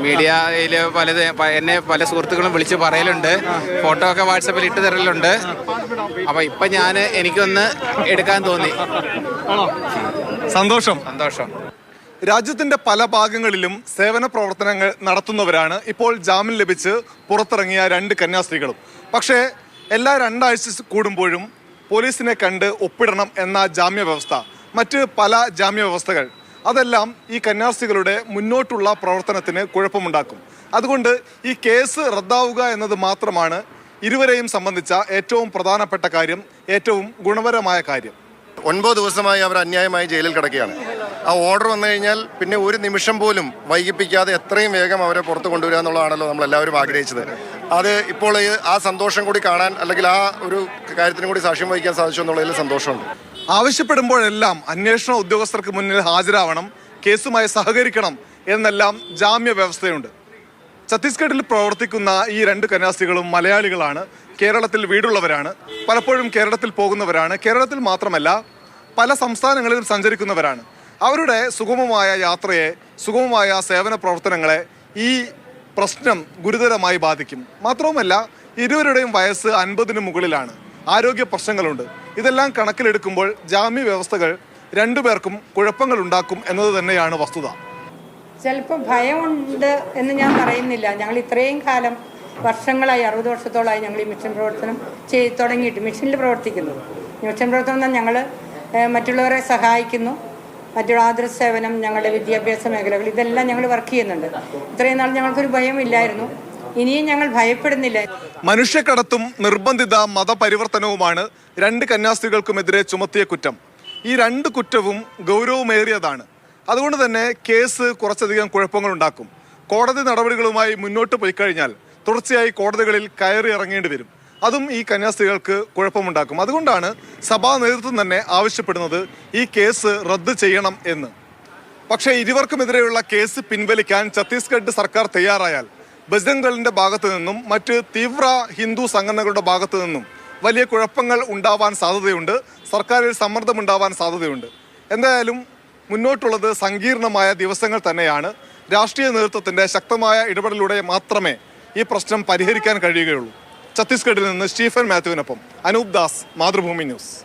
മീഡിയയിൽ എന്നെ പല സുഹൃത്തുക്കളും വിളിച്ച് പറയലുണ്ട്, ഫോട്ടോ ഒക്കെ വാട്സപ്പിൽ ഇട്ട് തരലുണ്ട്. അപ്പൊ ഇപ്പൊ എനിക്കൊന്ന് എടുക്കാൻ തോന്നി. സന്തോഷം. രാജ്യത്തിന്റെ പല ഭാഗങ്ങളിലും സേവന പ്രവർത്തനങ്ങൾ നടത്തുന്നവരാണ് ഇപ്പോൾ ജാമ്യം ലഭിച്ച് പുറത്തിറങ്ങിയ 2 കന്യാസ്ത്രീകളും. പക്ഷേ എല്ലാ 2 ആഴ്ച കൂടുമ്പോഴും പോലീസിനെ കണ്ട് ഒപ്പിടണം എന്ന ജാമ്യ വ്യവസ്ഥ, മറ്റ് പല ജാമ്യ വ്യവസ്ഥകൾ, അതെല്ലാം ഈ കന്യാസ്ത്രീകളുടെ മുന്നോട്ടുള്ള പ്രവർത്തനത്തിന് കുഴപ്പമുണ്ടാക്കും. അതുകൊണ്ട് ഈ കേസ് റദ്ദാവുക എന്നത് മാത്രമാണ് ഇരുവരെയും സംബന്ധിച്ച ഏറ്റവും പ്രധാനപ്പെട്ട കാര്യം, ഏറ്റവും ഗുണപരമായ കാര്യം. 9 ദിവസമായി അവർ അന്യായമായി ജയിലിൽ കിടക്കുകയാണ്. ആ ഓർഡർ വന്നു കഴിഞ്ഞാൽ പിന്നെ ഒരു നിമിഷം പോലും വൈകിപ്പിക്കാതെ എത്രയും വേഗം അവരെ പുറത്ത് കൊണ്ടുവരിക എന്നുള്ളതാണല്ലോ നമ്മളെല്ലാവരും ആഗ്രഹിച്ചത്. അത് ഇപ്പോൾ ആ സന്തോഷം കൂടി കാണാൻ, അല്ലെങ്കിൽ ആ ഒരു കാര്യത്തിനും കൂടി സാക്ഷ്യം വഹിക്കാൻ സാധിച്ചു എന്നുള്ളതിൽ സന്തോഷമുണ്ട്. ആവശ്യപ്പെടുമ്പോഴെല്ലാം അന്വേഷണ ഉദ്യോഗസ്ഥർക്ക് മുന്നിൽ ഹാജരാവണം, കേസുമായി സഹകരിക്കണം എന്നെല്ലാം ജാമ്യ വ്യവസ്ഥയുണ്ട്. ഛത്തീസ്ഗഡിൽ പ്രവർത്തിക്കുന്ന ഈ 2 കന്യാസ്ത്രീകളും മലയാളികളാണ്, കേരളത്തിൽ വീടുള്ളവരാണ്, പലപ്പോഴും കേരളത്തിൽ പോകുന്നവരാണ്. കേരളത്തിൽ മാത്രമല്ല പല സംസ്ഥാനങ്ങളിലും സഞ്ചരിക്കുന്നവരാണ്. അവരുടെ സുഗമമായ യാത്രയെ, സുഗമമായ സേവന പ്രവർത്തനങ്ങളെ ഈ പ്രശ്നം ഗുരുതരമായി ബാധിക്കും. മാത്രവുമല്ല ഇരുവരുടെയും വയസ്സ് 50-ന് മുകളിലാണ്, ആരോഗ്യ പ്രശ്നങ്ങളുണ്ട്. ഇതെല്ലാം കണക്കിലെടുക്കുമ്പോൾ ജാമ്യ വ്യവസ്ഥകൾ 2 പേർക്കും കുഴപ്പങ്ങൾ ഉണ്ടാക്കും എന്നത് തന്നെയാണ് വസ്തുത. ചിലപ്പോൾ ഭയമുണ്ട് എന്ന് ഞാൻ പറയുന്നില്ല. ഞങ്ങൾ ഇത്രയും കാലം വർഷങ്ങളായി, 60 വർഷത്തോളമായി ഞങ്ങൾ ഈ മിഷൻ പ്രവർത്തനം തുടങ്ങിയിട്ട് മിഷനിൽ പ്രവർത്തിക്കുന്നു. മിഷൻ പ്രവർത്തനം ഞങ്ങൾ മറ്റുള്ളവരെ സഹായിക്കുന്നു, മറ്റുള്ള ആതുര സേവനം, ഞങ്ങളുടെ വിദ്യാഭ്യാസ മേഖലകൾ, ഇതെല്ലാം ഞങ്ങൾ വർക്ക് ചെയ്യുന്നുണ്ട്. ഇത്രയും നാൾ ഞങ്ങൾക്കൊരു ഭയമില്ലായിരുന്നു, ഇനിയും ഞങ്ങൾ ഭയപ്പെടുന്നില്ല. മനുഷ്യക്കടത്തും നിർബന്ധിത മതപരിവർത്തനവുമാണ് 2 കന്യാസ്ത്രീകൾക്കുമെതിരെ ചുമത്തിയ കുറ്റം. ഈ 2 കുറ്റവും ഗൗരവമേറിയതാണ്. അതുകൊണ്ട് തന്നെ കേസ് കുറച്ചധികം കുഴപ്പങ്ങളുണ്ടാക്കും. കോടതി നടപടികളുമായി മുന്നോട്ട് പോയി കഴിഞ്ഞാൽ തുടർച്ചയായി കോടതികളിൽ കയറി ഇറങ്ങേണ്ടി വരും. അതും ഈ കന്യാസ്ത്രീകൾക്ക് കുഴപ്പമുണ്ടാക്കും. അതുകൊണ്ടാണ് സഭാ നേതൃത്വം തന്നെ ആവശ്യപ്പെടുന്നത് ഈ കേസ് റദ്ദ് ചെയ്യണം എന്ന്. പക്ഷേ ഇരുവർക്കുമെതിരെയുള്ള കേസ് പിൻവലിക്കാൻ ഛത്തീസ്ഗഡ് സർക്കാർ തയ്യാറായാൽ ബജ്രംഗ് ദളിന്റെ ഭാഗത്തു നിന്നും മറ്റ് തീവ്ര ഹിന്ദു സംഘടനകളുടെ ഭാഗത്തു നിന്നും വലിയ കുഴപ്പങ്ങൾ ഉണ്ടാവാൻ സാധ്യതയുണ്ട്, സർക്കാരിൽ സമ്മർദ്ദമുണ്ടാവാൻ സാധ്യതയുണ്ട്. എന്തായാലും മുന്നോട്ടുള്ളത് സങ്കീർണമായ ദിവസങ്ങൾ തന്നെയാണ്. രാഷ്ട്രീയ നേതൃത്വത്തിന്റെ ശക്തമായ ഇടപെടലിലൂടെ മാത്രമേ ഈ പ്രശ്നം പരിഹരിക്കാൻ കഴിയുകയുള്ളൂ. ഛത്തീസ്ഗഡിൽ നിന്ന് സ്റ്റീഫൻ മാത്യുവിനൊപ്പം അനൂപ് ദാസ്, മാതൃഭൂമി ന്യൂസ്.